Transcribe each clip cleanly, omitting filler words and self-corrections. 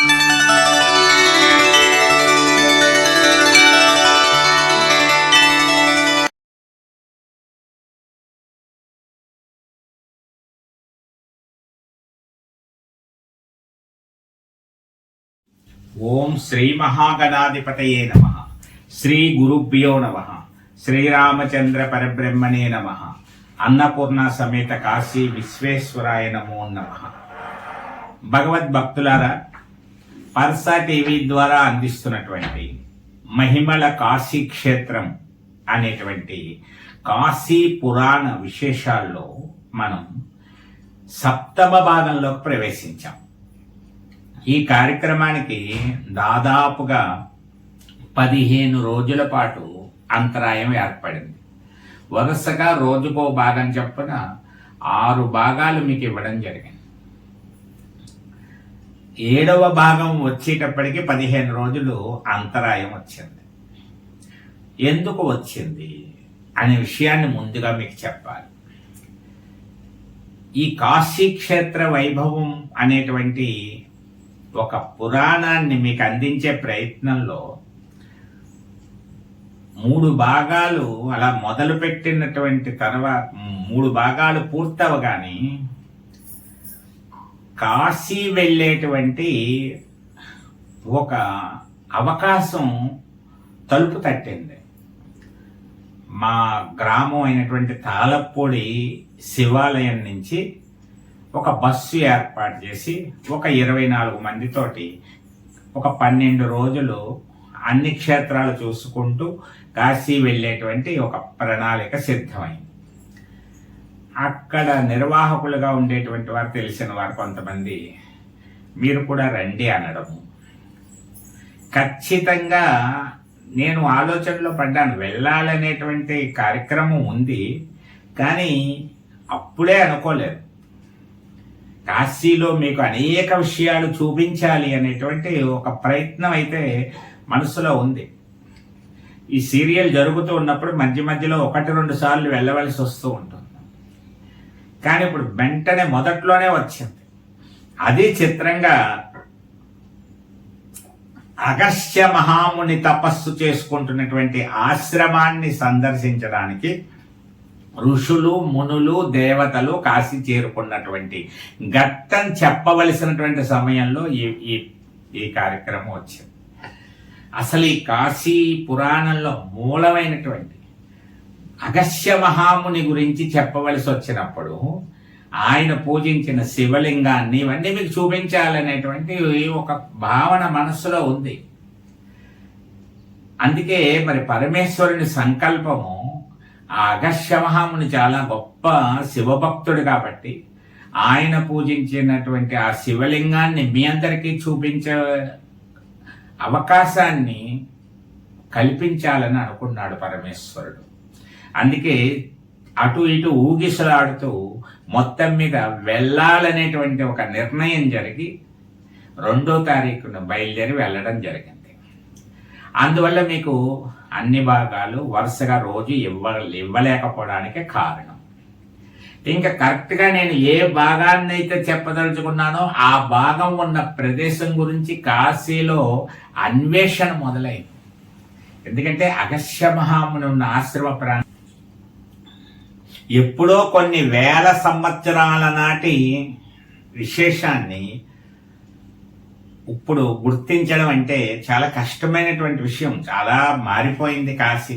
ఓం శ్రీ మహాగణాధిపతయే నమః. శ్రీ గురుభ్యో నమః. శ్రీరామచంద్ర పరబ్రహ్మణే నమః. అన్నపూర్ణ సమేత కాశీ విశ్వేశ్వరాయ నమో నమః. భగవద్భక్తులారా, పర్సా టీవీ ద్వారా అందిస్తున్నటువంటి మహిమల కాశీ క్షేత్రం అనేటువంటి కాశీ పురాణ విశేషాల్లో మనం సప్తమ భాగంలోకి ప్రవేశించాం. ఈ కార్యక్రమానికి దాదాపుగా 15 రోజుల పాటు అంతరాయం ఏర్పడింది. వరుసగా రోజుకో భాగం చొప్పున 6 భాగాలు మీకు ఇవ్వడం జరిగింది. 7వ భాగం వచ్చేటప్పటికి 15 రోజులు అంతరాయం వచ్చింది. ఎందుకు వచ్చింది అనే విషయాన్ని ముందుగా మీకు చెప్పాలి. ఈ కాశీ క్షేత్ర వైభవం అనేటువంటి ఒక పురాణాన్ని మీకు అందించే ప్రయత్నంలో 3 భాగాలు అలా మొదలుపెట్టినటువంటి తర్వాత 3 భాగాలు పూర్తవగానే కాశీ వెళ్ళేటువంటి ఒక అవకాశం తలుపు తట్టింది. మా గ్రామం అయినటువంటి తాళపూడి శివాలయం నుంచి ఒక బస్సు ఏర్పాటు చేసి ఒక 24 మందితోటి ఒక 12 రోజులు అన్ని క్షేత్రాలు చూసుకుంటూ కాశీ వెళ్ళేటువంటి ఒక ప్రణాళిక సిద్ధమైంది. అక్కడ నిర్వాహకులుగా ఉండేటువంటి వారు, తెలిసిన వారు కొంతమంది మీరు కూడా రండి అనడము. ఖచ్చితంగా నేను ఆలోచనలో పడ్డాను, వెళ్ళాలనేటువంటి కార్యక్రమం ఉంది, కానీ అప్పుడే అనుకోలేదు. కాశీలో మీకు అనేక విషయాలు చూపించాలి అనేటువంటి ఒక ప్రయత్నం అయితే మనసులో ఉంది. ఈ సీరియల్ జరుగుతూ ఉన్నప్పుడు మధ్య మధ్యలో 1-2 సార్లు వెళ్ళవలసి వస్తూ ఉంటుంది, కానీ ఇప్పుడు వెంటనే మొదట్లోనే వచ్చింది. అది చిత్రంగా అగస్త్య మహాముని తపస్సు చేసుకుంటున్నటువంటి ఆశ్రమాన్ని సందర్శించడానికి ఋషులు, మునులు, దేవతలు కాశీ చేరుకున్నటువంటి ఘట్టం చెప్పవలసినటువంటి సమయంలో ఈ కార్యక్రమం వచ్చింది. అసలు ఈ కాశీ పురాణంలో మూలమైనటువంటి అగస్త్య మహాముని గురించి చెప్పవలసి వచ్చినప్పుడు ఆయన పూజించిన శివలింగాన్ని ఇవన్నీ మీకు చూపించాలనేటువంటి ఒక భావన మనస్సులో ఉంది. అందుకే మరి పరమేశ్వరుని సంకల్పము, ఆ అగస్త్య మహాముని చాలా గొప్ప శివభక్తుడు కాబట్టి ఆయన పూజించినటువంటి ఆ శివలింగాన్ని మీ అందరికీ చూపించే అవకాశాన్ని కల్పించాలని అనుకున్నాడు పరమేశ్వరుడు. అందుకే అటు ఇటు ఊగిసలాడుతూ మొత్తం మీద వెళ్ళాలనేటువంటి ఒక నిర్ణయం జరిగి 2వ తారీఖున బయలుదేరి వెళ్ళడం జరిగింది. అందువల్ల మీకు అన్ని భాగాలు వరుసగా రోజు ఇవ్వలేకపోవడానికి కారణం. ఇంకా కరెక్ట్గా నేను ఏ భాగాన్ని అయితే చెప్పదలుచుకున్నానో ఆ భాగం ఉన్న ప్రదేశం గురించి కాశీలో అన్వేషణ మొదలైంది. ఎందుకంటే అగస్త్య మహాముని ఉన్న ఆశ్రమ ప్రాంతం ఎప్పుడో కొన్ని వేల సంవత్సరాల నాటి విశేషాన్ని ఇప్పుడు గుర్తించడం అంటే చాలా కష్టమైనటువంటి విషయం. చాలా మారిపోయింది కాశీ.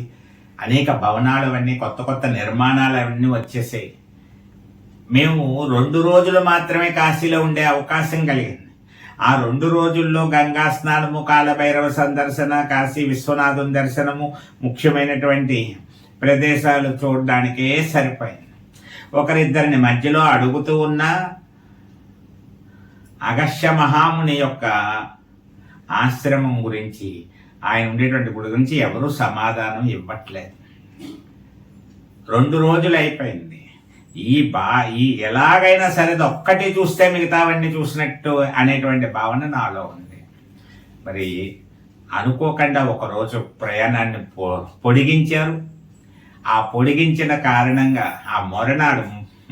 అనేక భవనాలు అవన్నీ కొత్త కొత్త నిర్మాణాలు అవన్నీ వచ్చేసాయి. మేము 2 రోజులు మాత్రమే కాశీలో ఉండే అవకాశం కలిగింది. ఆ 2 రోజుల్లో గంగా స్నానము, కాలభైరవ సందర్శన, కాశీ విశ్వనాథుని దర్శనము, ముఖ్యమైనటువంటి ప్రదేశాలు చూడడానికే సరిపోయింది. ఒకరిద్దరిని మధ్యలో అడుగుతూ ఉన్నా అగస్త్య మహాముని యొక్క ఆశ్రమం గురించి, ఆయన ఉండేటువంటి గుడి గురించి ఎవరూ సమాధానం ఇవ్వట్లేదు. 2 రోజులు అయిపోయింది. ఈ ఎలాగైనా సరే ఒక్కటి చూస్తే మిగతావన్నీ చూసినట్టు అనేటువంటి భావన నాలో ఉంది. మరి అనుకోకుండా ఒకరోజు ప్రయాణాన్ని పొడిగించారు. ఆ పొడిగించిన కారణంగా ఆ మరునాడు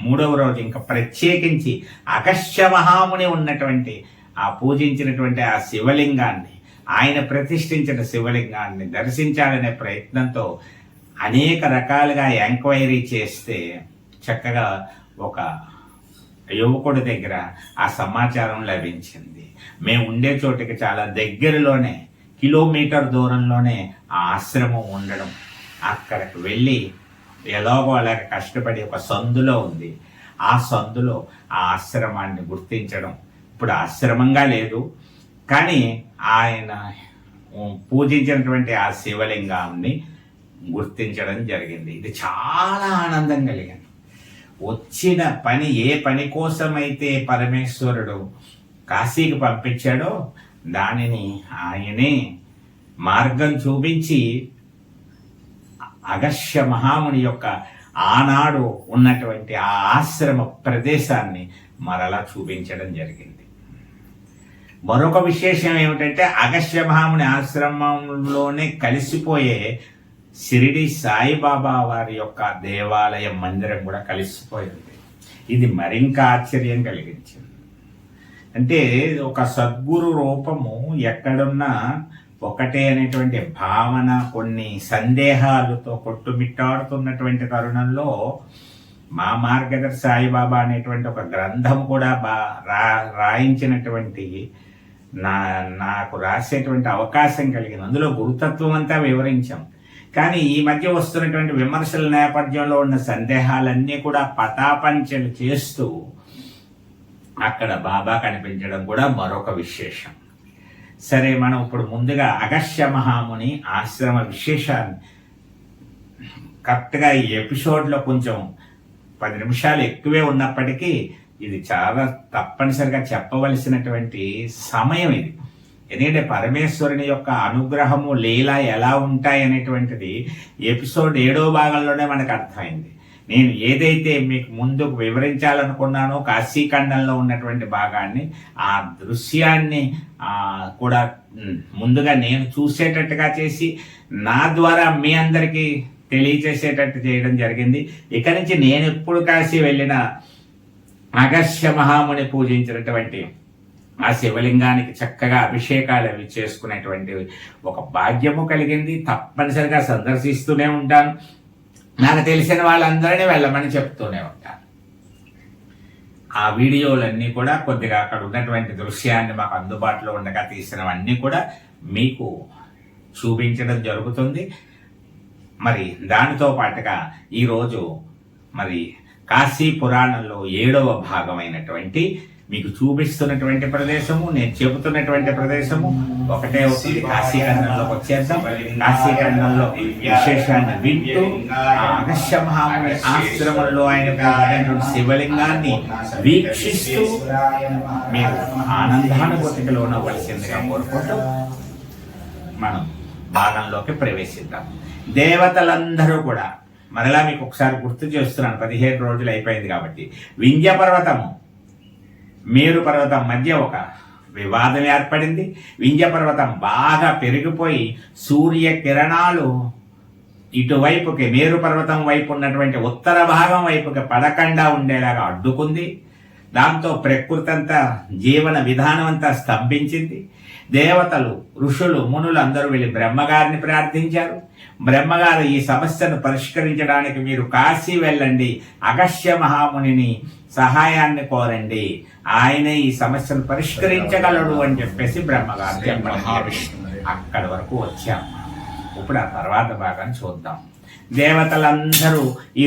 3వ రోజు ఇంకా ప్రత్యేకించి అగస్త్య మహాముని ఉన్నటువంటి ఆ పూజించినటువంటి ఆ శివలింగాన్ని, ఆయన ప్రతిష్ఠించిన శివలింగాన్ని దర్శించాలనే ప్రయత్నంతో అనేక రకాలుగా ఎంక్వైరీ చేస్తే చక్కగా ఒక యువకుడి దగ్గర ఆ సమాచారం లభించింది. మేము ఉండే చోటికి చాలా దగ్గరలోనే, కిలోమీటర్ దూరంలోనే ఆ ఆశ్రమం ఉండడం. అక్కడికి వెళ్ళి ఎలాగో అలాగ కష్టపడి ఒక సందులో ఉంది. ఆ సందులో ఆ ఆశ్రమాన్ని గుర్తించడం. ఇప్పుడు ఆశ్రమంగా లేదు, కానీ ఆయన పూజించినటువంటి ఆ శివలింగాన్ని గుర్తించడం జరిగింది. ఇది చాలా ఆనందం కలిగింది. వచ్చిన పని, ఏ పని కోసమైతే పరమేశ్వరుడు కాశీకి పంపించాడో దానిని ఆయనే మార్గం చూపించి అగస్త్య మహాముని యొక్క ఆనాడు ఉన్నటువంటి ఆ ఆశ్రమ ప్రదేశాన్ని మరలా చూపించడం జరిగింది. మరొక విశేషం ఏమిటంటే అగస్త్య మహాముని ఆశ్రమంలోనే కలిసిపోయే షిరిడి సాయిబాబా వారి యొక్క దేవాలయ మందిరం కూడా కలిసిపోయింది. ఇది మరింకా ఆశ్చర్యం కలిగించింది. అంటే ఒక సద్గురు రూపము ఎక్కడున్నా ఒకటే అనేటువంటి భావన, కొన్ని సందేహాలతో కొట్టుమిట్టాడుతున్నటువంటి తరుణంలో మా మార్గదర్శి సాయిబాబా అనేటువంటి ఒక గ్రంథం కూడా రాయించినటువంటి నాకు రాసేటువంటి అవకాశం కలిగింది. అందులో గురుతత్వం అంతా వివరించాం. కానీ ఈ మధ్య వస్తున్నటువంటి విమర్శల నేపథ్యంలో ఉన్న సందేహాలన్నీ కూడా పటాపంచలు చేస్తూ అక్కడ బాబా కనిపించడం కూడా మరొక విశేషం. సరే, మనం ఇప్పుడు ముందుగా అగస్త్య మహాముని ఆశ్రమ విశేషాన్ని కరెక్ట్గా ఈ ఎపిసోడ్లో కొంచెం 10 నిమిషాలు ఎక్కువే ఉన్నప్పటికీ ఇది చాలా తప్పనిసరిగా చెప్పవలసినటువంటి సమయం ఇది. ఎందుకంటే పరమేశ్వరుని యొక్క అనుగ్రహము, లీల ఎలా ఉంటాయి అనేటువంటిది ఎపిసోడ్ 7వ భాగంలోనే మనకు అర్థమైంది. నేను ఏదైతే మీకు ముందుకు వివరించాలనుకున్నానో కాశీఖండంలో ఉన్నటువంటి భాగాన్ని, ఆ దృశ్యాన్ని కూడా ముందుగా నేను చూసేటట్టుగా చేసి నా ద్వారా మీ అందరికీ తెలియచేసేటట్టు చేయడం జరిగింది. ఇక నుంచి నేను ఎప్పుడు కాశీ వెళ్ళినా అగస్త్య మహాముని పూజించినటువంటి ఆ శివలింగానికి చక్కగా అభిషేకాలు అవి చేసుకునేటువంటి ఒక భాగ్యము కలిగింది. తప్పనిసరిగా సందర్శిస్తూనే ఉంటాను. నాకు తెలిసిన వాళ్ళందరినీ వెళ్ళమని చెప్తూనే ఉంటాను. ఆ వీడియోలన్నీ కూడా కొద్దిగా అక్కడ ఉన్నటువంటి దృశ్యాన్ని మాకు అందుబాటులో ఉండగా తీసినవన్నీ కూడా మీకు చూపించడం జరుగుతుంది. మరి దానితో పాటుగా ఈరోజు మరి కాశీ పురాణంలో 7వ భాగమైనటువంటి మీకు చూపిస్తున్నటువంటి ప్రదేశము, నేను చెబుతున్నటువంటి ప్రదేశము ఒకటే అవుతుంది. కాశీఖండంలోకి వచ్చేద్దాం. కాశీఖండంలో విశేషాన్ని వింటూ అగస్త్య మహాముని ఆశ్రమంలో ఆయన శివలింగాన్ని వీక్షిస్తూ మీరు ఆనందానుభూతికి లోనవ్వలసిందిగా కోరుకుంటూ మనం భాగంలోకి ప్రవేశిద్దాం. దేవతలందరూ కూడా మరలా మీకు ఒకసారి గుర్తు చేస్తున్నాను, 17 రోజులు అయిపోయింది కాబట్టి. వింధ్య పర్వతము, మేరు పర్వతం మధ్య ఒక వివాదం ఏర్పడింది. వింధ్య పర్వతం బాగా పెరిగిపోయి సూర్య కిరణాలు ఇటువైపుకి, మేరు పర్వతం వైపు ఉన్నటువంటి ఉత్తర భాగం వైపుకి పడకుండా ఉండేలాగా అడ్డుకుంది. దాంతో ప్రకృతి అంతా, జీవన విధానం అంతా స్తంభించింది. దేవతలు, ఋషులు, మునులు అందరూ వెళ్ళి బ్రహ్మగారిని ప్రార్థించారు. బ్రహ్మగారు ఈ సమస్యను పరిష్కరించడానికి మీరు కాశీ వెళ్ళండి, అగస్త్య మహామునిని సహాయాన్ని కోరండి, ఆయన ఈ సమస్యను పరిష్కరించగలడు అని చెప్పేసి బ్రహ్మగారు చెప్పడం. అక్కడి వరకు వచ్చాం. ఇప్పుడు ఆ తర్వాత భాగాన్ని చూద్దాం. దేవతలందరూ, ఈ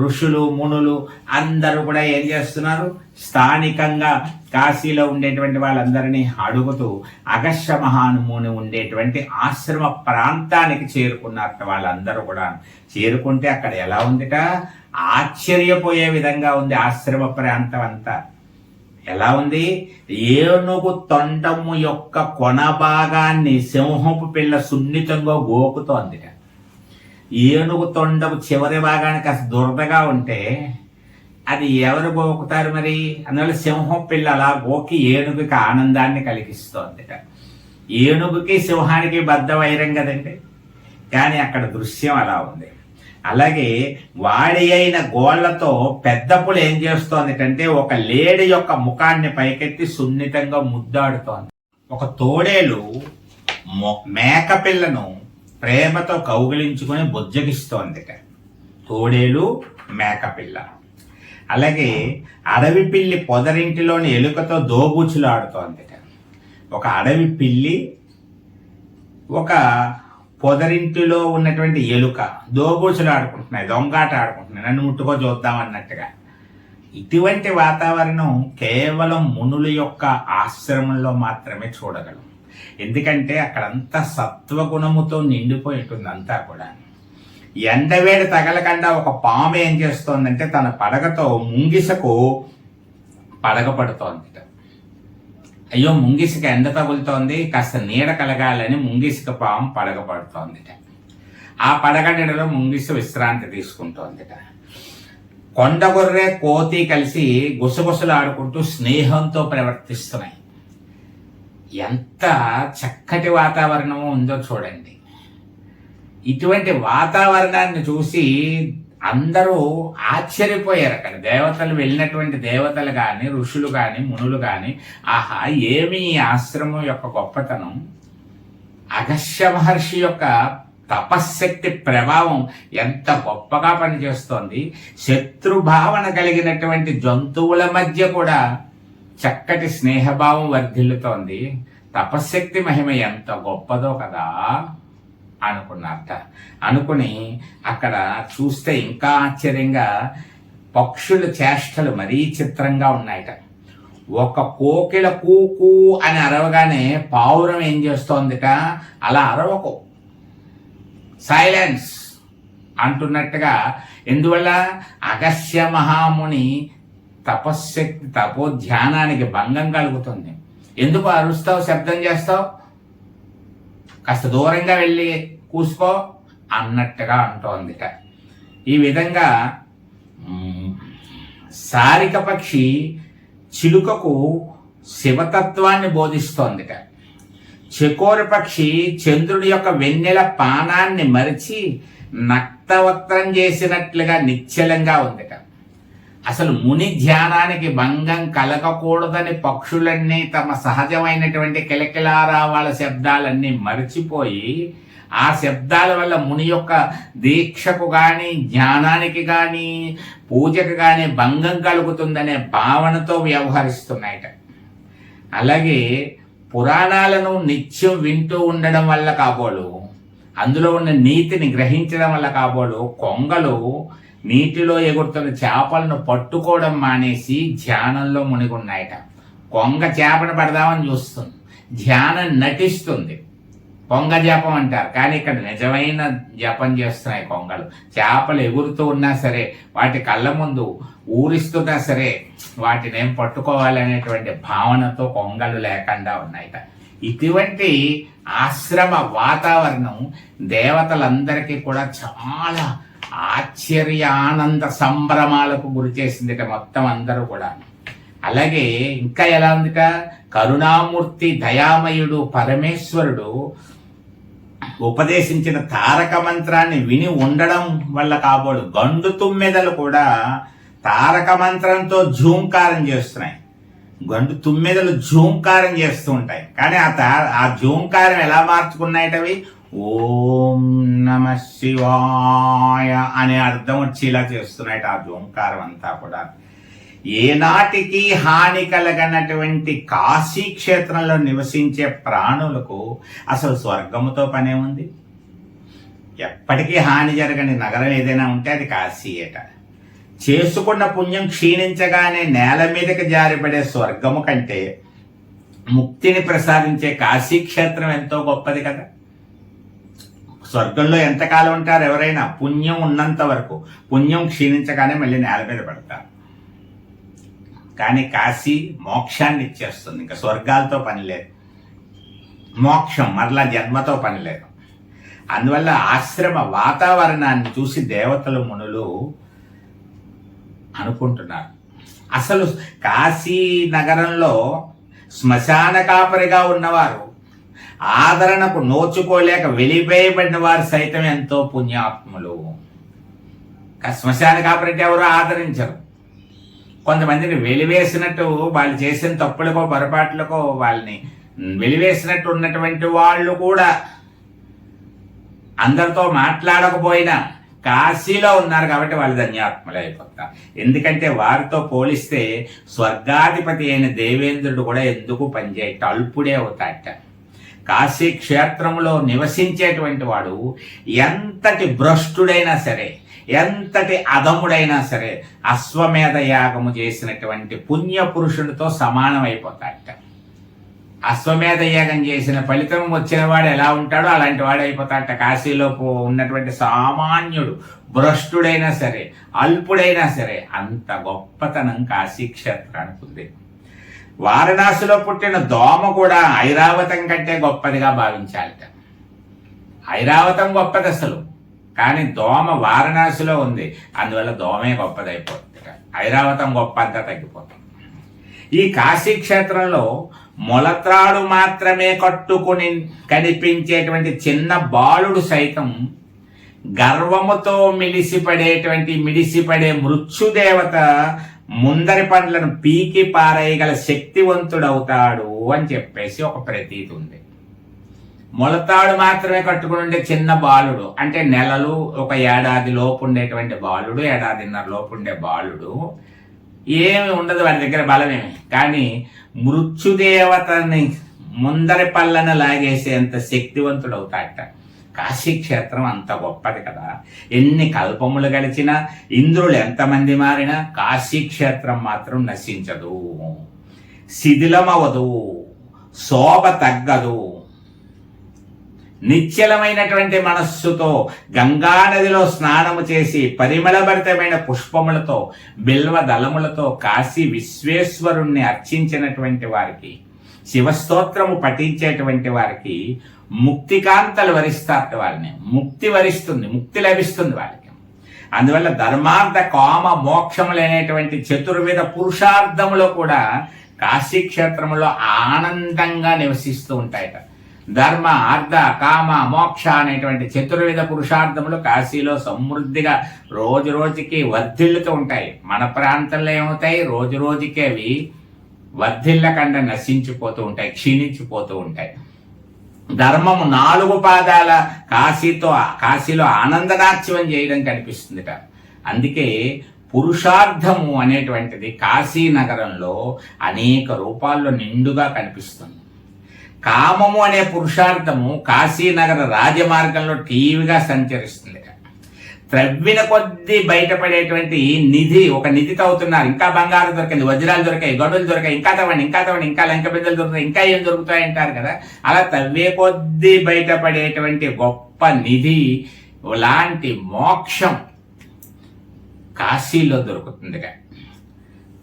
ఋషులు, మునులు అందరూ కూడా ఏం చేస్తున్నారు? స్థానికంగా కాశీలో ఉండేటువంటి వాళ్ళందరినీ అడుగుతూ అగస్త్య మహాముని ఉండేటువంటి ఆశ్రమ ప్రాంతానికి చేరుకున్నట్టు వాళ్ళందరూ కూడా. చేరుకుంటే అక్కడ ఎలా ఉందిట? ఆశ్చర్యపోయే విధంగా ఉంది. ఆశ్రమ ప్రాంతం అంతా ఎలా ఉంది? ఏనుగు తొండము యొక్క కొన భాగాన్ని సింహపు పిల్ల సున్నితంగా గోకుతోందిట. ఏనుగు తొండము చివరి భాగానికి అసలు దురదగా ఉంటే అది ఎవరు గోకుతారు మరి? అందువల్ల సింహం పిల్ల అలా గోకి ఏనుగుకి ఆనందాన్ని కలిగిస్తోందిట. ఏనుగుకి సింహానికి బద్ధ వైరం కదండి, కానీ అక్కడ దృశ్యం అలా ఉంది. అలాగే వాడి అయిన గోళ్లతో పెద్ద పులి ఏం చేస్తోంది అంటే ఒక లేడి యొక్క ముఖాన్ని పైకెత్తి సున్నితంగా ముద్దాడుతోంది. ఒక తోడేలు మేకపిల్లను ప్రేమతో కౌగిలించుకొని బుజ్జగిస్తోంది. తోడేలు మేకపిల్ల. అలాగే అడవి పిల్లి పొదరింటిలోని ఎలుకతో దోబూచులాడుతోంది. ఒక అడవి పిల్లి ఒక పొదరింటిలో ఉన్నటువంటి ఎలుక దోబూచులు ఆడుకుంటున్నాయి, దొంగాట ఆడుకుంటున్నాయి, నన్ను ముట్టుకో చూద్దాం అన్నట్టుగా. ఇటువంటి వాతావరణం కేవలం మునుల యొక్క ఆశ్రమంలో మాత్రమే చూడగలం. ఎందుకంటే అక్కడంతా సత్వగుణముతో నిండిపోయి ఉంటుంది అంతా కూడా. ఎండవేడి తగలకుండా ఒక పాము ఏం చేస్తోందంటే తన పడగతో ముంగిసకు పడగ పడుతోంది. అయ్యో ముంగిసకి ఎండ తగులుతోంది, కాస్త నీడ కలగాలని ముంగిసక పాము పడగ పడుతోంది. ఆ పడగ నీడలో ముంగిస విశ్రాంతి తీసుకుంటోంది. కొండగొర్రె కోతి కలిసి గుసగుసలు ఆడుకుంటూ స్నేహంతో ప్రవర్తిస్తున్నాయి. ఎంత చక్కటి వాతావరణం ఉందో చూడండి. ఇటువంటి వాతావరణాన్ని చూసి అందరూ ఆశ్చర్యపోయారు. అక్కడ దేవతలు వెళ్ళినటువంటి దేవతలు కానీ ఋషులు కానీ మునులు కానీ, ఆహా ఏమి ఈ ఆశ్రమం యొక్క గొప్పతనం, అగస్త్య మహర్షి యొక్క తపశ్శక్తి ప్రభావం ఎంత గొప్పగా పనిచేస్తోంది, శత్రుభావన కలిగినటువంటి జంతువుల మధ్య కూడా చక్కటి స్నేహభావం వర్ధిల్లుతోంది, తపశ్శక్తి మహిమ ఎంత గొప్పదో కదా అనుకున్నారట. అనుకుని అక్కడ చూస్తే ఇంకా ఆశ్చర్యంగా పక్షుల చేష్టలు మరీ చిత్రంగా ఉన్నాయట. ఒక కోకిల కూకు అని అరవగానే పావురం ఏం చేస్తోందిట, అలా అరవకు, సైలెన్స్ అంటున్నట్టుగా. ఎందువల్ల అగస్త్య మహాముని తపశ్శక్తి తపోధ్యానానికి భంగం కలుగుతుంది. ఎందుకు అరుస్తావు, శబ్దం చేస్తావు, కాస్త దూరంగా వెళ్ళి కూసుకో అన్నట్టుగా అంటోందిట. ఈ విధంగా సారిక పక్షి చిలుకకు శివతత్వాన్ని బోధిస్తోందిట. చకోర పక్షి చంద్రుడి యొక్క వెన్నెల పానాన్ని మరిచి నక్తవక్త్రం చేసినట్లుగా నిశ్చలంగా ఉందిట. అసలు ముని ధ్యానానికి భంగం కలగకూడదని పక్షులన్నీ తమ సహజమైనటువంటి కిలకిలారావాల శబ్దాలన్నీ మరిచిపోయి ఆ శబ్దాల వల్ల ముని యొక్క దీక్షకు కానీ జ్ఞానానికి కానీ పూజకు కానీ భంగం కలుగుతుందనే భావనతో వ్యవహరిస్తున్నాయట. అలాగే పురాణాలను నిత్యం వింటూ ఉండడం వల్ల కాబోలు, అందులో ఉన్న నీతిని గ్రహించడం వల్ల కాబోలు కొంగలు నీటిలో ఎగురుతున్న చేపలను పట్టుకోవడం మానేసి ధ్యానంలో మునిగున్నాయట. కొంగ చేపను పడదామని చూస్తుంది, ధ్యానం నటిస్తుంది, కొంగ జపం అంటారు. కానీ ఇక్కడ నిజమైన జపం చేస్తున్నాయి కొంగలు. చేపలు ఎగురుతూ ఉన్నా సరే, వాటి కళ్ళ ముందు ఊరిస్తున్నా సరే, వాటిని ఏం పట్టుకోవాలనేటువంటి భావనతో కొంగలు లేకుండా ఉన్నాయట. ఇటువంటి ఆశ్రమ వాతావరణం దేవతలందరికీ కూడా చాలా ఆశ్చర్య ఆనంద సంభ్రమాలకు గురి చేసిందిట మొత్తం అందరూ కూడా. అలాగే ఇంకా ఎలా ఉందిట, కరుణామూర్తి దయామయుడు పరమేశ్వరుడు ఉపదేశించిన తారక మంత్రాన్ని విని ఉండడం వల్ల కాబోలు గండు తుమ్మెదలు కూడా తారక మంత్రంతో ఝూంకారం చేస్తున్నాయి. గండు తుమ్మెదలు ఝూంకారం చేస్తూ ఉంటాయి, కానీ ఆ ఝూంకారం ఎలా మార్చుకున్నాయటవి, ఓం నమ శివాయ అనే అర్థం వచ్చేలా చేస్తున్నాయి ఆ ఝూంకారం అంతా కూడా. ఏనాటికి హాని కలగనటువంటి కాశీ క్షేత్రంలో నివసించే ప్రాణులకు అసలు స్వర్గముతో పనే ఉంది. ఎప్పటికీ హాని జరగని నగరం ఏదైనా ఉంటే అది కాశీయేట. చేసుకున్న పుణ్యం క్షీణించగానే నేల మీదకి జారిపడే స్వర్గము కంటే ముక్తిని ప్రసాదించే కాశీ క్షేత్రం ఎంతో గొప్పది కదా. స్వర్గంలో ఎంతకాలం ఉంటారు ఎవరైనా, పుణ్యం ఉన్నంత వరకు. పుణ్యం క్షీణించగానే మళ్ళీ నేల మీద పడతారు. కానీ కాశీ మోక్షాన్ని ఇచ్చేస్తుంది, ఇంకా స్వర్గాలతో పని లేదు, మోక్షం మరలా జన్మతో పని లేదు. అందువల్ల ఆశ్రమ వాతావరణాన్ని చూసి దేవతలు మునులు అనుకుంటున్నారు, అసలు కాశీ నగరంలో శ్మశాన కాపరిగా ఉన్నవారు, ఆదరణకు నోచుకోలేక వెలివేయబడిన వారు సైతం ఎంతో పుణ్యాత్ములు. శ్మశాన కాపరెట్టి ఎవరు ఆదరించరు. కొంతమందిని వెలివేసినట్టు వాళ్ళు చేసిన తప్పులకో పొరపాట్లకో వాళ్ళని వెలివేసినట్టు ఉన్నటువంటి వాళ్ళు కూడా అందరితో మాట్లాడకపోయినా కాశీలో ఉన్నారు కాబట్టి వాళ్ళు ధన్యాత్ములు అయిపోతారు. ఎందుకంటే వారితో పోలిస్తే స్వర్గాధిపతి అయిన దేవేంద్రుడు కూడా ఎందుకు పనిచేయట అల్పుడే అవుతాట. కాశీ క్షేత్రంలో నివసించేటువంటి వాడు ఎంతటి భ్రష్టుడైనా సరే, ఎంతటి అధముడైనా సరే అశ్వమేధ యాగము చేసినటువంటి పుణ్యపురుషుడితో సమానమైపోతాట. అశ్వమేధ యాగం చేసిన ఫలితం వచ్చిన వాడు ఎలా ఉంటాడో అలాంటి వాడు అయిపోతాట. కాశీలో ఉన్నటువంటి సామాన్యుడు భ్రష్టుడైనా సరే, అల్పుడైనా సరే అంత గొప్పతనం కాశీ క్షేత్రానికి ఉంది. వారణాసిలో పుట్టిన దోమ కూడా ఐరావతం కంటే గొప్పదిగా భావించాలట. ఐరావతం గొప్పది అసలు, కానీ దోమ వారణాసిలో ఉంది, అందువల్ల దోమే గొప్పదైపోతుంది. ఐరావతం గొప్ప అంతా తగ్గిపోతుంది. ఈ కాశీ క్షేత్రంలో మొలత్రాడు మాత్రమే కట్టుకుని కనిపించేటువంటి చిన్న బాలుడు సైతం గర్వముతో మిడిసిపడే మృత్యుదేవత ముందరి పండ్లను పీకి పారేయగల శక్తివంతుడవుతాడు అని చెప్పేసి ఒక ప్రతీతి ఉంది. మొలతాడు మాత్రమే కట్టుకుని ఉండే చిన్న బాలుడు అంటే నెలలు, ఒక ఏడాది లోపు ఉండేటువంటి బాలుడు, ఏడాదిన్నర లోపు ఉండే బాలుడు ఏమి ఉండదు వాడి దగ్గర బలమేమి, కానీ మృత్యుదేవతని ముందరి పళ్ళను లాగేసేంత శక్తివంతుడు అవుతాడట. కాశీ క్షేత్రం అంత గొప్పది కదా. ఎన్ని కల్పములు గడిచినా, ఇంద్రులు ఎంతమంది మారినా కాశీ క్షేత్రం మాత్రం నశించదు, శిథిలమవదు, శోభ తగ్గదు. నిశ్చలమైనటువంటి మనస్సుతో గంగానదిలో స్నానము చేసి పరిమళభరితమైన పుష్పములతో బిల్వ దళములతో కాశీ విశ్వేశ్వరుణ్ణి అర్చించినటువంటి వారికి, శివస్తోత్రము పఠించేటువంటి వారికి ముక్తికాంతలు వరిస్తారు. వాళ్ళని ముక్తి వరిస్తుంది, ముక్తి లభిస్తుంది వాళ్ళకి. అందువల్ల ధర్మార్థ కామ మోక్షములు అనేటువంటి చతుర్విధ పురుషార్థములో కూడా కాశీ క్షేత్రంలో ఆనందంగా నివసిస్తూ ఉంటాయట. ధర్మ, అర్థ, కామ, మోక్ష అనేటువంటి చతుర్విధ పురుషార్థములు కాశీలో సమృద్ధిగా రోజు రోజుకి వర్ధిల్లుతూ ఉంటాయి. మన ప్రాంతంలో ఏమవుతాయి, రోజు రోజుకి అవి వర్ధిల్లకుండా నశించిపోతూ ఉంటాయి, క్షీణించిపోతూ ఉంటాయి. ధర్మము 4 పాదాల కాశీలో ఆనందనార్చవం చేయడం కనిపిస్తుందిట. అందుకే పురుషార్థము అనేటువంటిది కాశీ నగరంలో అనేక రూపాల్లో నిండుగా కనిపిస్తుంది. కామము అనే పురుషార్థము కాశీనగర రాజమార్గంలో టీవీగా సంచరిస్తుంది. త్రవ్విన కొద్దీ బయటపడేటువంటి నిధి, ఒక నిధి తవ్వుతున్నారు, ఇంకా బంగారం దొరికింది, వజ్రాలు దొరికాయి, గడులు దొరికాయి, ఇంకా తవ్వండి, ఇంకా లంక బిడ్డలు దొరుకుతాయి, ఇంకా ఏం దొరుకుతాయి అంటారు కదా. అలా తవ్వే కొద్దీ బయటపడేటువంటి గొప్ప నిధి లాంటి మోక్షం కాశీలో దొరుకుతుంది.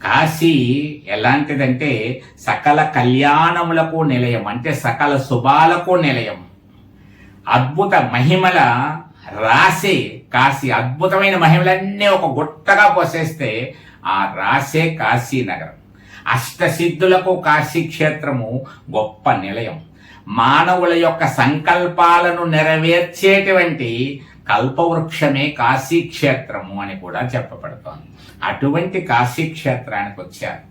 కాశీ ఎలాంటిదంటే సకల కళ్యాణములకు నిలయం, అంటే సకల శుభాలకు నిలయం. అద్భుత మహిమల రాసే కాశీ, అద్భుతమైన మహిమలన్నీ ఒక గుట్టగా పోసేస్తే ఆ రాసే కాశీ నగరం. అష్టసిద్ధులకు కాశీ క్షేత్రము గొప్ప నిలయం. మానవుల యొక్క సంకల్పాలను నెరవేర్చేటువంటి కల్పవృక్షమే కాశీ క్షేత్రము అని కూడా చెప్పబడుతోంది. అటువంటి కాశీ క్షేత్రానికి వచ్చారు.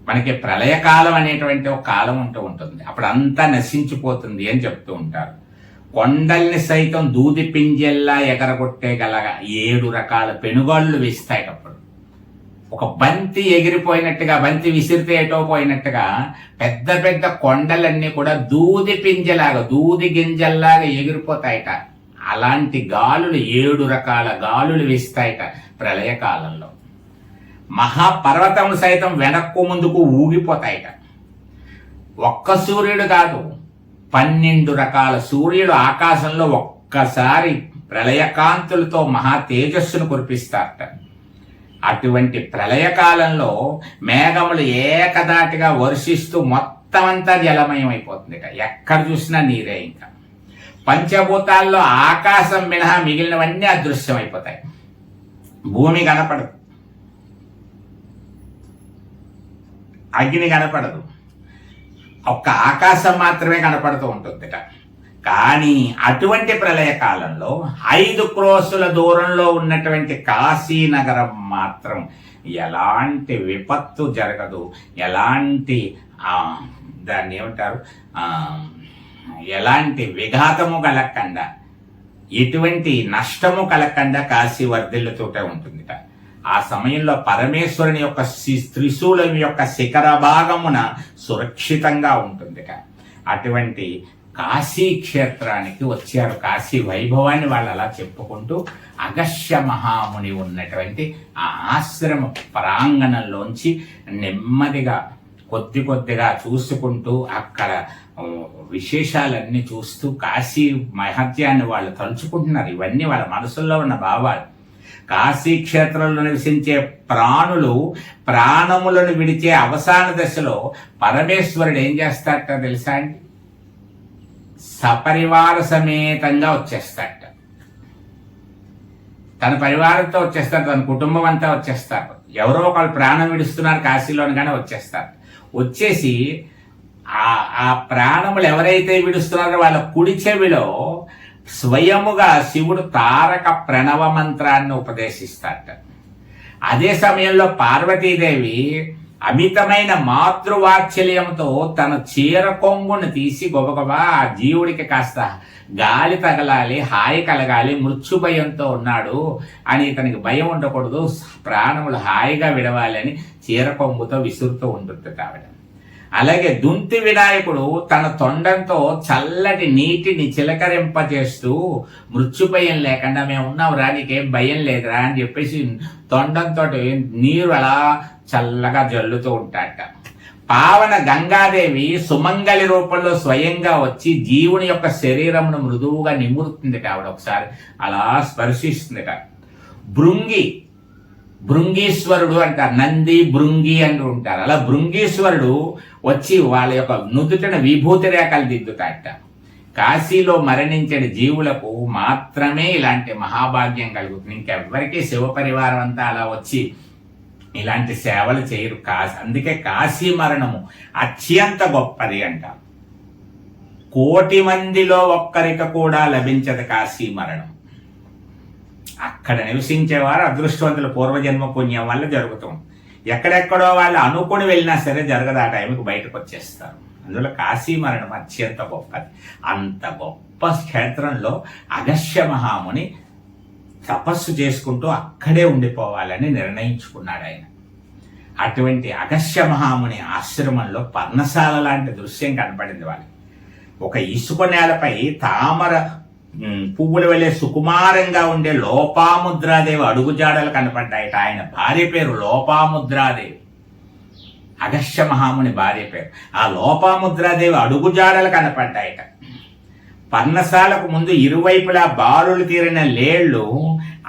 మనకి ప్రళయకాలం అనేటువంటి ఒక కాలం ఉంటూ ఉంటుంది, అప్పుడు అంతా నశించిపోతుంది అని చెప్తూ ఉంటారు. కొండల్ని సైతం దూది పింజెల్లా ఎగరగొట్టేగల 7 రకాల పెనుగాళ్ళు వేస్తాయి. అప్పుడు ఒక బంతి ఎగిరిపోయినట్టుగా, బంతి విసిరితే ఎటో పోయినట్టుగా పెద్ద పెద్ద కొండలన్నీ కూడా దూది పింజలాగా, దూది గింజల్లాగా ఎగిరిపోతాయట. అలాంటి గాలులు 7 రకాల గాలులు వీస్తాయట ప్రళయకాలంలో. మహాపర్వతములు సైతం వెనక్కు ముందుకు ఊగిపోతాయట. ఒక్క సూర్యుడు కాదు, 12 రకాల సూర్యుడు ఆకాశంలో ఒక్కసారి ప్రళయకాంతులతో మహా తేజస్సును కురిపిస్తారట. అటువంటి ప్రళయకాలంలో మేఘములు ఏకదాటిగా వర్షిస్తూ మొత్తం అంతా జలమయం అయిపోతుంది. ఎక్కడ చూసినా నీరే. ఇంకా పంచభూతాల్లో ఆకాశం మినహా మిగిలినవన్నీ అదృశ్యమైపోతాయి. భూమి కనపడదు, అగ్ని కనపడదు, ఒక్క ఆకాశం మాత్రమే కనపడుతూ ఉంటుందిట. కానీ అటువంటి ప్రళయ కాలంలో 5 క్రోసుల దూరంలో ఉన్నటువంటి కాశీనగరం మాత్రం ఎలాంటి విపత్తు జరగదు, ఎలాంటి దాన్ని ఏమంటారు, ఎలాంటి విఘాతము కలగకుండా, ఎటువంటి నష్టము కలగకుండా కాశీ వర్ధిల్లుతూనే ఉంటుందిట. ఆ సమయంలో పరమేశ్వరుని యొక్క త్రిశూలం యొక్క శిఖర భాగమున సురక్షితంగా ఉంటుందిట. అటువంటి కాశీ క్షేత్రానికి వచ్చారు. కాశీ వైభవాన్ని వాళ్ళు అలా చెప్పుకుంటూ అగస్త్య మహాముని ఉన్నటువంటి ఆ ఆశ్రమ ప్రాంగణంలోంచి నెమ్మదిగా కొద్ది కొద్దిగా చూసుకుంటూ అక్కడ విశేషాలన్నీ చూస్తూ కాశీ మహత్యాన్ని వాళ్ళు తలుచుకుంటున్నారు. ఇవన్నీ వాళ్ళ మనసుల్లో ఉన్న భావాలు. కాశీ క్షేత్రంలో నివసించే ప్రాణములను విడిచే అవసాన దశలో పరమేశ్వరుడు ఏం చేస్తాడట తెలుసా అండి? సపరివార సమేతంగా వచ్చేస్తాడట. తన పరివారంతో వచ్చేస్తారు, తన కుటుంబం అంతా వచ్చేస్తారు. ఎవరో ఒకళ్ళు ప్రాణం విడుస్తున్నారు కాశీలోనిగానే వచ్చేస్తారు. వచ్చేసి ఆ ప్రాణములు ఎవరైతే విడుస్తున్నారో వాళ్ళ కుడి చెవిలో స్వయముగా శివుడు తారక ప్రణవ మంత్రాన్ని ఉపదేశిస్తాడట. అదే సమయంలో పార్వతీదేవి అమితమైన మాతృవాత్సల్యంతో తన చీర కొంగును తీసి గొబగబా ఆ జీవుడికి కాస్త గాలి తగలాలి, హాయి కలగాలి, మృత్యు భయంతో ఉన్నాడు అని ఇతనికి భయం ఉండకూడదు, ప్రాణములు హాయిగా విడవాలి అని చీర కొంగుతో విసురుతూ ఉంటుంది ఆవిడ. అలాగే దుంతి వినాయకుడు తన తొండంతో చల్లటి నీటిని చిలకరింపజేస్తూ మృత్యు భయం లేకుండా మేము ఉన్నాం రా, నీకేం భయం లేదురా అని చెప్పేసి తొండంతో నీరు అలా చల్లగా జల్లుతూ ఉంటాడట. పావన గంగాదేవి సుమంగళి రూపంలో స్వయంగా వచ్చి జీవుని యొక్క శరీరమును మృదువుగా నిమురుతుందిట. ఆవిడ ఒకసారి అలా స్పర్శిస్తుందిట. భృంగీశ్వరుడు అంటారు, నంది భృంగి అంటూ ఉంటారు. అలా భృంగీశ్వరుడు వచ్చి వాళ్ళ యొక్క నుదుటిన విభూతి రేఖలు దిద్దుతాడట. కాశీలో మరణించిన జీవులకు మాత్రమే ఇలాంటి మహాభాగ్యం కలుగుతుంది. ఇంకెవ్వరికీ శివ పరివారం అంతా అలా వచ్చి ఇలాంటి సేవలు చేయరు. అందుకే కాశీ మరణము అత్యంత గొప్పది అంటారు. 1,000,000 మందిలో ఒక్కరికి కూడా లభించదు కాశీ మరణం. అక్కడ నివసించేవారు అదృష్టవంతుల పూర్వజన్మ పుణ్యం వల్ల జరుగుతుంది. ఎక్కడెక్కడో వాళ్ళు అనుకుని వెళ్ళినా సరే జరగదు, ఆ టైంకి బయటకు వచ్చేస్తారు. అందులో కాశీ మరణం అత్యంత గొప్పది. అంత గొప్ప క్షేత్రంలో అగస్త్య మహాముని తపస్సు చేసుకుంటూ అక్కడే ఉండిపోవాలని నిర్ణయించుకున్నాడు ఆయన. అటువంటి అగస్త్య మహాముని ఆశ్రమంలో పర్ణశాల లాంటి దృశ్యం కనపడింది వాళ్ళకి. ఒక ఇసుక నేలపై తామర పువ్వులు వెళ్ళే సుకుమారంగా ఉండే లోపాముద్రాదేవి అడుగుజాడలు కనపడ్డాయట. ఆయన భార్య పేరు లోపాముద్రాదేవి, అగస్త్య మహాముని భార్య పేరు. ఆ లోపాముద్రాదేవి అడుగుజాడలు కనపడ్డాయట. పర్ణశాలకు ముందు ఇరువైపులా బారులు తీరిన లేళ్లు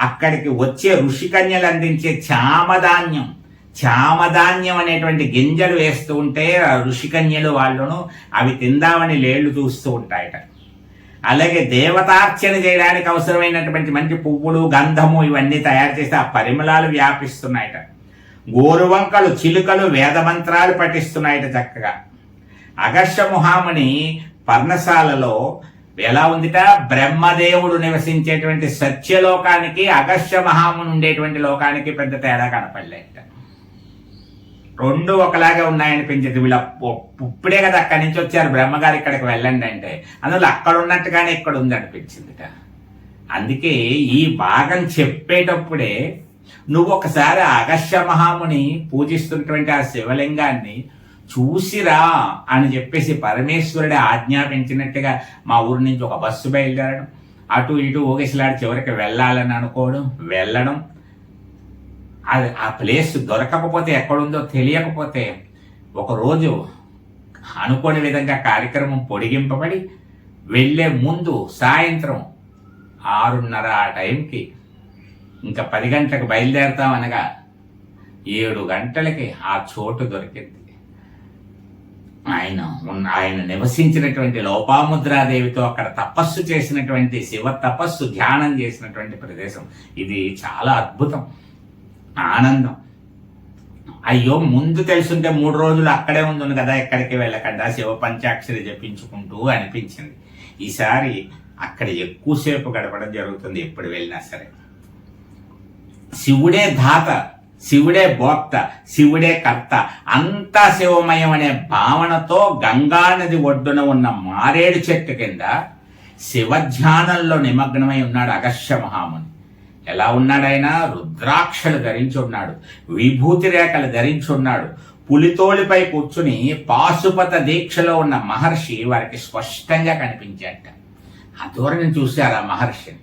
అక్కడికి వచ్చే ఋషికన్యలు అందించే చామధాన్యం అనేటువంటి గింజలు వేస్తూ ఉంటే ఋషికన్యలు వాళ్ళను అవి తిందామని లేళ్లు చూస్తూ ఉంటాయట. అలాగే దేవతార్చన చేయడానికి అవసరమైనటువంటి మంచి పువ్వులు, గంధము ఇవన్నీ తయారు చేసి ఆ పరిమళాలు వ్యాపిస్తున్నాయట. గోరువంకలు, చిలుకలు వేదమంత్రాలు పఠిస్తున్నాయట చక్కగా. అగస్త్య మహాముని పర్ణశాలలో ఎలా ఉందిట? బ్రహ్మదేవుడు నివసించేటువంటి సత్యలోకానికి అగస్త్య మహాముని ఉండేటువంటి లోకానికి పెద్ద తేడా కనపడలేట. రెండు ఒకలాగే ఉన్నాయనిపించేది. వీళ్ళ ఇప్పుడే కదా అక్కడి నుంచి వచ్చారు, బ్రహ్మగారు ఇక్కడికి వెళ్ళండి అంటే అందులో అక్కడ ఉన్నట్టుగానే ఇక్కడ ఉంది అనిపించిందిట. అందుకే ఈ భాగం చెప్పేటప్పుడే నువ్వు ఒకసారి అగస్త్య మహాముని పూజిస్తున్నటువంటి ఆ శివలింగాన్ని చూసిరా అని చెప్పేసి పరమేశ్వరుడే ఆజ్ఞాపించినట్టుగా మా ఊరి నుంచి ఒక బస్సు బయలుదేరడం, అటు ఇటు ఊగేసిలాడి చివరికి వెళ్ళాలని అనుకోవడం, వెళ్ళడం, అది ఆ ప్లేస్ దొరకకపోతే ఎక్కడుందో తెలియకపోతే ఒకరోజు అనుకోని విధంగా కార్యక్రమం పొడిగింపబడి వెళ్ళే ముందు సాయంత్రం 6:30 ఆ టైంకి ఇంకా 10 గంటలకు బయలుదేరుతాం అనగా 7 గంటలకి ఆ చోటు దొరికింది. ఆయన నివసించినటువంటి లోపాముద్రాదేవితో అక్కడ తపస్సు చేసినటువంటి శివ తపస్సు ధ్యానం చేసినటువంటి ప్రదేశం ఇది. చాలా అద్భుతం, ఆనందం. అయ్యో ముందు తెలుసుంటే 3 రోజులు అక్కడే ఉంది కదా, ఎక్కడికి వెళ్ళకుండా శివ పంచాక్షరి జపించుకుంటూ అనిపించింది. ఈసారి అక్కడ ఎక్కువసేపు గడపడం జరుగుతుంది. ఎప్పుడు వెళ్ళినా సరే శివుడే ధాత, శివుడే భోక్త, శివుడే కర్త, అంతా శివమయం అనే భావనతో గంగా నది ఒడ్డున ఉన్న మారేడు చెట్టు కింద శివధ్యానంలో నిమగ్నమై ఉన్నాడు అగస్త్య మహాముని. ఎలా ఉన్నాడైన? రుద్రాక్షలు ధరించి ఉన్నాడు, విభూతి రేఖలు ధరించి ఉన్నాడు. పులితోలిపై కూర్చుని పాశుపత దీక్షలో ఉన్న మహర్షి వారికి స్పష్టంగా కనిపించాట. ఆ ధోరణి చూశారు ఆ మహర్షిని.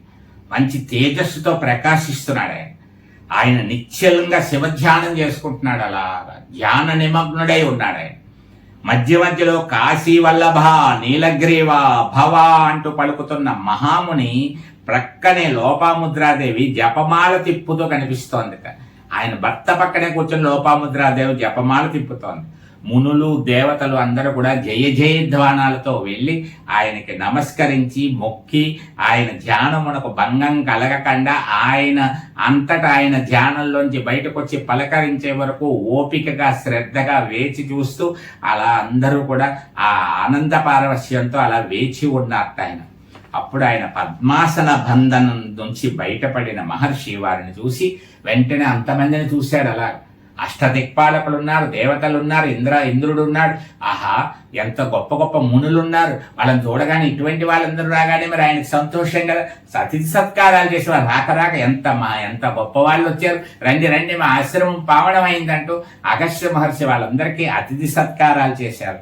మంచి తేజస్సుతో ప్రకాశిస్తున్నాడు ఆయన. ఆయన నిశ్చలంగా శివధ్యానం చేసుకుంటున్నాడు. అలా ధ్యాన నిమగ్నుడై ఉన్నాడు ఆయన. మధ్య మధ్యలో కాశీ వల్లభ, నీలగ్రీవ, భవ అంటూ పలుకుతున్న మహాముని ప్రక్కనే లోపాముద్రాదేవి జపమాల తిప్పుతూ కనిపిస్తోంది. ఆయన భర్త పక్కనే కూర్చొని లోపాముద్రాదేవి జపమాల తిప్పుతోంది. మునులు దేవతలు అందరూ కూడా జయ జయధ్వానాలతో వెళ్ళి ఆయనకి నమస్కరించి మొక్కి ఆయన ధ్యానమునకు భంగం కలగకుండా ఆయన అంతటా ఆయన ధ్యానంలోంచి బయటకు వచ్చి పలకరించే వరకు ఓపికగా శ్రద్ధగా వేచి చూస్తూ అలా అందరూ కూడా ఆ ఆనంద పారవశ్యంతో అలా వేచి ఉన్నారట ఆయన. అప్పుడు ఆయన పద్మాసన బంధనం నుంచి బయటపడిన మహర్షి వారిని చూసి వెంటనే అంతమందిని చూశాడు. అలా అష్టదిక్పాలకులు ఉన్నారు, దేవతలు ఉన్నారు, ఇంద్రుడు ఉన్నాడు. ఆహా, ఎంత గొప్ప గొప్ప మునులు ఉన్నారు. వాళ్ళని చూడగానే ఇటువంటి వాళ్ళందరూ రాగానే మరి ఆయనకు సంతోషం కదా. అతిథి సత్కారాలు చేసేవారు. రాక ఎంత గొప్ప వాళ్ళు వచ్చారు, రండి రండి మా ఆశ్రమం పావనం అయిందంటూ అగస్త్య మహర్షి వాళ్ళందరికీ అతిథి సత్కారాలు చేశారు.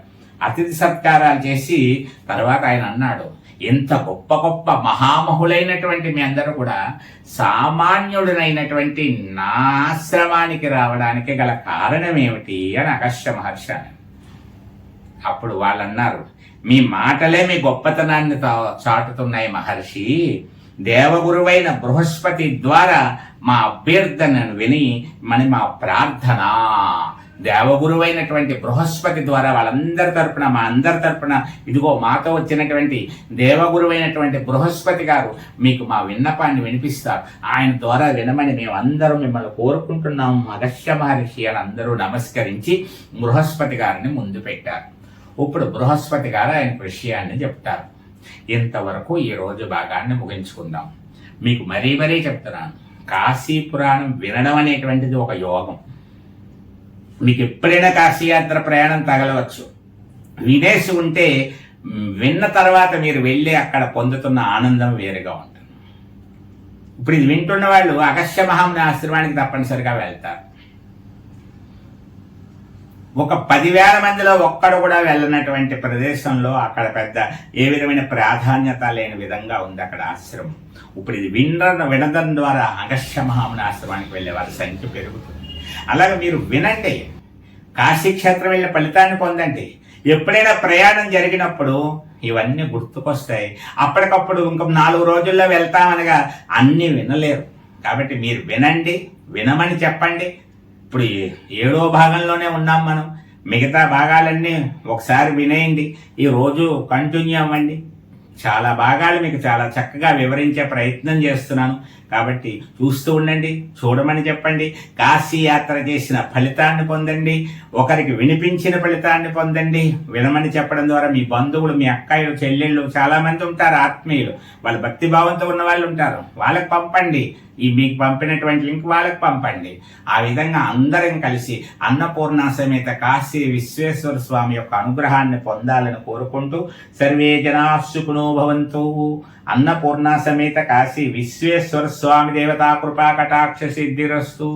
అతిథి సత్కారాలు చేసి తర్వాత ఆయన అన్నాడు, ఇంత గొప్ప గొప్ప మహామహులైనటువంటి మీ అందరూ కూడా సామాన్యుడినైనటువంటి నా ఆశ్రమానికి రావడానికి గల కారణం ఏమిటి అని అగస్త్య మహర్షి అన్నారు. అప్పుడు వాళ్ళు అన్నారు, మీ మాటలే మీ గొప్పతనాన్ని చాటుతున్నాయి మహర్షి. దేవగురువైన బృహస్పతి ద్వారా మా అభ్యర్థనను విని మా ప్రార్థన, దేవగురువైనటువంటి బృహస్పతి ద్వారా వాళ్ళందరి తరపున మా అందరి తరపున ఇదిగో మాతో వచ్చినటువంటి దేవగురువైనటువంటి బృహస్పతి గారు మీకు మా విన్నపాన్ని వినిపిస్తారు. ఆయన ద్వారా వినమని మేము అందరూ మిమ్మల్ని కోరుకుంటున్నాము అగస్త్య మహర్షి అని అందరూ నమస్కరించి బృహస్పతి గారిని ముందు పెట్టారు. ఇప్పుడు బృహస్పతి గారు ఆయన విషయాన్ని చెప్తారు. ఇంతవరకు ఈ రోజు భాగాన్ని ముగించుకుందాం. మీకు మరీ చెప్తున్నాను, కాశీ పురాణం వినడం అనేటువంటిది ఒక యోగం. మీకు ఎప్పుడైనా కాశీయాత్ర ప్రయాణం తగలవచ్చు. వినేసి ఉంటే విన్న తర్వాత మీరు వెళ్ళి అక్కడ పొందుతున్న ఆనందం వేరుగా ఉంటుంది. ఇప్పుడు ఇది వింటున్న వాళ్ళు అగస్త్య మహాముని ఆశ్రమానికి తప్పనిసరిగా వెళ్తారు. ఒక 10,000 మందిలో ఒక్కడు కూడా వెళ్ళనటువంటి ప్రదేశంలో అక్కడ పెద్ద ఏ విధమైన ప్రాధాన్యత లేని విధంగా ఉంది అక్కడ ఆశ్రమం. ఇప్పుడు ఇది వినడం ద్వారా అగస్త్య మహాముని ఆశ్రమానికి వెళ్ళే వాళ్ళ సంఖ్య పెరుగుతుంది. అలాగే మీరు వినండి, కాశీక్షేత్రం వెళ్ళే ఫలితాన్ని పొందండి. ఎప్పుడైనా ప్రయాణం జరిగినప్పుడు ఇవన్నీ గుర్తుకొస్తాయి. అప్పటికప్పుడు ఇంకొక 4 రోజుల్లో వెళ్తామనగా అన్నీ వినలేరు. కాబట్టి మీరు వినండి, వినమని చెప్పండి. ఇప్పుడు 7వ భాగంలోనే ఉన్నాం మనం. మిగతా భాగాలన్నీ ఒకసారి వినేయండి. ఈ రోజు కంటిన్యూ అవ్వండి. చాలా భాగాలు మీకు చాలా చక్కగా వివరించే ప్రయత్నం చేస్తున్నాను. కాబట్టి చూస్తూ ఉండండి, చూడమని చెప్పండి. కాశీ యాత్ర చేసిన ఫలితాన్ని పొందండి, ఒకరికి వినిపించిన ఫలితాన్ని పొందండి. వినమని చెప్పడం ద్వారా మీ బంధువులు, మీ అక్కయ్యలు, చెల్లెళ్ళు చాలా మంది ఉంటారు, ఆత్మీయులు, వాళ్ళు భక్తిభావంతో ఉన్న వాళ్ళు ఉంటారు, వాళ్ళకి పంపండి. ఈ మీకు పంపినటువంటి లింక్ వాళ్ళకి పంపండి. ఆ విధంగా అందరం కలిసి అన్నపూర్ణ సమేత కాశీ విశ్వేశ్వర స్వామి యొక్క అనుగ్రహాన్ని పొందాలని కోరుకుంటూ సర్వే జనా సుఖినో భవంతు. అన్నపూర్ణ సమేత కాశీ విశ్వేశ్వర స్వామి దేవతా కృపా కటాక్ష సిద్ధిరస్తు.